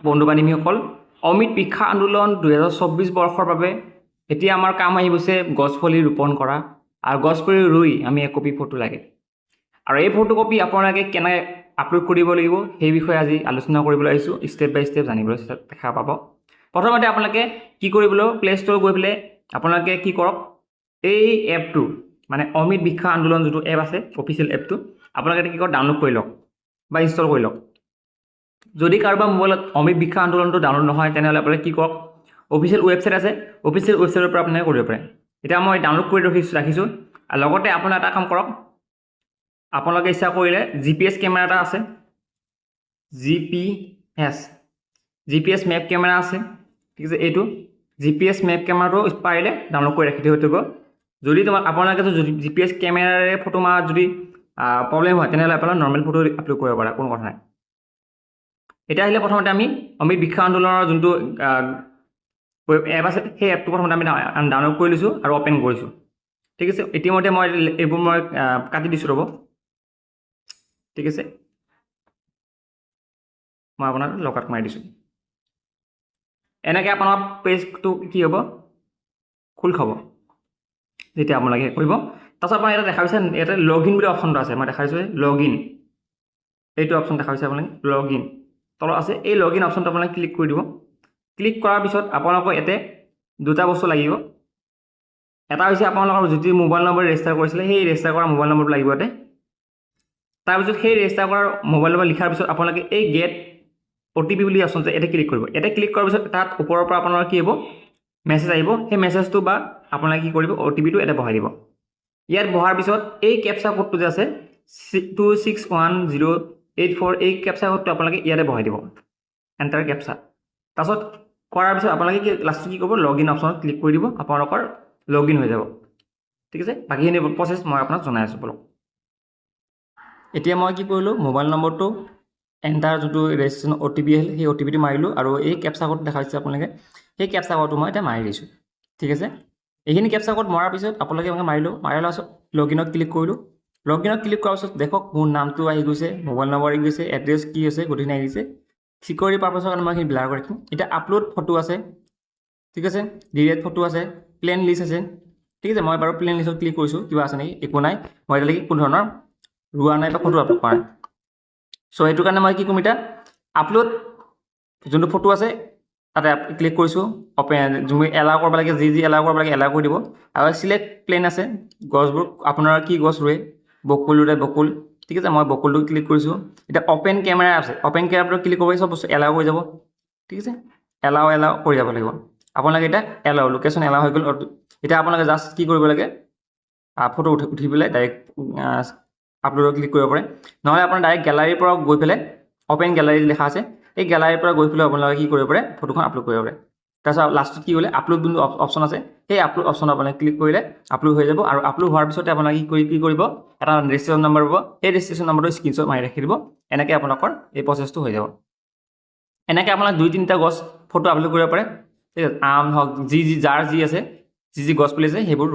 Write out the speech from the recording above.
বন্ধু বান্ধৱীসকল, অমিত বৃক্ষ আন্দোলন 2024 বৰ্ষৰ বাবে এতিয়া আমাৰ কাম আহি গৈছে গছপুলি ৰোপণ কৰা আৰু গছপুলি ৰুই আমি একপি ফটো লাগে। আৰু এই ফটো কপি আপোনালোকে কেনেকৈ আপলোড কৰিব লাগিব সেই বিষয়ে আজি আলোচনা কৰিবলৈ আহিছোঁ। ষ্টেপ বাই ষ্টেপ জানিবলৈ দেখা পাব। প্ৰথমতে আপোনালোকে কি কৰিবলৈ প্লে ষ্ট'ৰ গৈ পেলাই আপোনালোকে কি কৰক, এই এপটো মানে অমিত বৃক্ষ আন্দোলন যিটো এপ আছে অফিচিয়েল এপটো আপোনালোকে কি কৰক ডাউনলোড কৰি লওক বা ইনষ্টল কৰি লওক। যদি কাৰোবাৰ মোবাইলত অমিত বৃক্ষ আন্দোলনটো ডাউনলোড নহয় তেনেহ'লে আপোনালোকে কি কৰক, অফিচিয়েল ৱেবছাইট আছে, অফিচিয়েল ৱেবছাইটৰ পৰা আপোনালোকে কৰিব পাৰে। এতিয়া মই ডাউনলোড কৰি ৰাখিছোঁ আৰু লগতে আপোনাৰ এটা কাম কৰক, আপোনালোকে ইচ্ছা কৰিলে GPS কেমেৰা এটা আছে, GPS মেপ কেমেৰা আছে, ঠিক আছে। এইটো GPS মেপ কেমেৰাটো পাৰিলে ডাউনলোড কৰি ৰাখি থৈ দিব। যদি আপোনালোকে GPS কেমেৰাৰে ফটো মাৰাত যদি প্ৰব্লেম হয় তেনেহ'লে আপোনালোকে নৰ্মেল ফটো আপলোড কৰিব পাৰে, কোনো কথা নাই। এতিয়া আহিলে প্ৰথমতে আমি অমিত বৃক্ষ আন্দোলনৰ যোনটো এপ আছে সেই এপটো প্ৰথমতে আমি ডাউনলোড কৰি লৈছোঁ আৰু অ'পেন কৰিছোঁ, ঠিক আছে। ইতিমধ্যে মই এইবোৰ কাটি দিছোঁ ৰ'ব, ঠিক আছে। মই আপোনাক লগ আউট মাৰি দিছোঁ। এনেকৈ আপোনাৰ পেজটো কি হ'ব, খোল খাব যেতিয়া আপোনালোকে কৰিব। তাৰপিছত আপোনাৰ এটা দেখা পাইছে, ইয়াতে লগ ইন বুলি অপশ্যনটো আছে, মই দেখাইছোঁ লগ ইন, এইটো অপশ্যন দেখা পাইছে আপোনালোকে লগ ইন তলত আছে। এই লগ ইন অপশ্যনটো আপোনালোকে ক্লিক কৰি দিব। ক্লিক কৰাৰ পিছত আপোনালোকৰ ইয়াতে দুটা বস্তু লাগিব। এটা হৈছে আপোনালোকৰ যিটো মোবাইল নম্বৰ ৰেজিষ্টাৰ কৰিছিলে সেই ৰেজিষ্টাৰ কৰা মোবাইল নম্বৰটো লাগিব ইয়াতে। তাৰপিছত সেই ৰেজিষ্টাৰ কৰা মোবাইল নম্বৰ লিখাৰ পিছত আপোনালোকে এই গেট OTP বুলি অপশ্যন আছে, ইয়াতে ক্লিক কৰিব। ইয়াতে ক্লিক কৰাৰ পিছত তাত ওপৰৰ পৰা আপোনালোকৰ কি হ'ব, মেছেজ আহিব। সেই মেছেজটো বা আপোনালোকে কি কৰিব, OTPটো ইয়াতে বহাই দিব। ইয়াত বহাৰ পিছত এই কেপচা কোডটো যে আছে 261084, এই কেপচা কোডটো আপোনালোকে ইয়াতে বহাই দিব, এণ্টাৰ কেপচা। তাৰপিছত কৰাৰ পিছত আপোনালোকে লাষ্টত কি কৰিব, লগ ইন অপশ্যনত ক্লিক কৰি দিব, আপোনালোকৰ লগ ইন হৈ যাব, ঠিক আছে। বাকীখিনি প্ৰচেছ মই আপোনাক জনাই আছোঁ বলক। এতিয়া মই কি কৰিলোঁ, মোবাইল নম্বৰটো এণ্টাৰ যোনটো ৰেজিষ্ট্ৰেশ্যন OTP আহিল সেই OTPটো মাৰিলোঁ আৰু এই কেপচা কোড দেখাইছে আপোনালোকে, সেই কেপচা কোডটো মই এতিয়া মাৰি দিছোঁ, ঠিক আছে। এইখিনি কেপচা কোড মৰাৰ পিছত আপোনালোকে মাৰিলোঁ, মাৰি লোৱাৰ পিছত লগ ইনত ক্লিক কৰিলোঁ। লগ ইনত ক্লিক কৰাৰ পিছত দেখক মোৰ নামটো আহি গৈছে, মোবাইল নম্বৰ আহি গৈছে, এড্ৰেছ কি আছে গোটেইখিনি আহি গৈছে। চিকিউৰিটি পাৰ্পাছৰ কাৰণে মই সেইখিনি ব্লাৰ কৰি ৰাখিম। এতিয়া আপলোড ফটো আছে, ঠিক আছে, ডিলেট ফটো আছে, প্লেন লিষ্ট আছে, ঠিক আছে। মই বাৰু প্লেন লিষ্টত ক্লিক কৰিছোঁ, কিবা আছে নেকি, একো নাই। মই এতিয়ালৈকে কোনো ধৰণৰ ৰোৱা নাই বা ফটো আপলোড কৰা নাই। চ' সেইটো কাৰণে মই কি কৰিম, এতিয়া আপলোড যোনটো ফটো আছে তাতে ক্লিক কৰিছোঁ, অ'পেন যোনবোৰ এলাউ কৰিব লাগে, যি এলাউ কৰিব লাগে এলাউ কৰি দিব। আৰু চিলেক্ট প্লেন আছে, গছবোৰ আপোনাৰ কি গছ ৰুৱে, বকুল ৰুলে বকুল, ঠিক আছে। মই বকুলটো ক্লিক কৰিছোঁ। এতিয়া অ'পেন কেমেৰা আছে, অ'পেন কেমেৰাটো ক্লিক কৰিব, চব বস্তু এলাউ হৈ যাব, ঠিক আছে। এলাউ কৰি যাব লাগিব আপোনালোকে। এতিয়া এলাউ লোকেশ্যন এলাউ হৈ গ'ল। এতিয়া আপোনালোকে জাষ্ট কি কৰিব লাগে, ফটো উঠি পেলাই ডাইৰেক্ট আপলোডত ক্লিক কৰিব পাৰে, নহ'লে আপোনাৰ ডাইৰেক্ট গেলাৰীৰ পৰা গৈ পেলাই অ'পেন গেলাৰী লিখা আছে, এই গেলাৰীৰ পৰা গৈ পেলাই আপোনালোকে কি কৰিব পাৰে, ফটোখন আপলোড কৰিব পাৰে। তাৰপিছত লাষ্টত কি কৰিলে আপলোড যোনটো অপশ্যন আছে সেই আপলোড অপশ্যনত আপোনালোকে ক্লিক কৰিলে আপলোড হৈ যাব। আৰু আপলোড হোৱাৰ পিছতে আপোনালোকে কি কৰিব, এটা ৰেজিষ্ট্ৰেশ্যন নম্বৰ হ'ব, সেই ৰেজিষ্ট্ৰেশ্যন নম্বৰটো স্ক্ৰীনশ্বট মাৰি ৰাখি দিব। এনেকৈ আপোনালোকৰ এই প্ৰচেছটো হৈ যাব। এনেকৈ আপোনালোকে 2-3টা গছ ফটো আপলোড কৰিব পাৰে, ঠিক আছে। আম হওক, যাৰ যি আছে, যি গছ পুলি আছে সেইবোৰ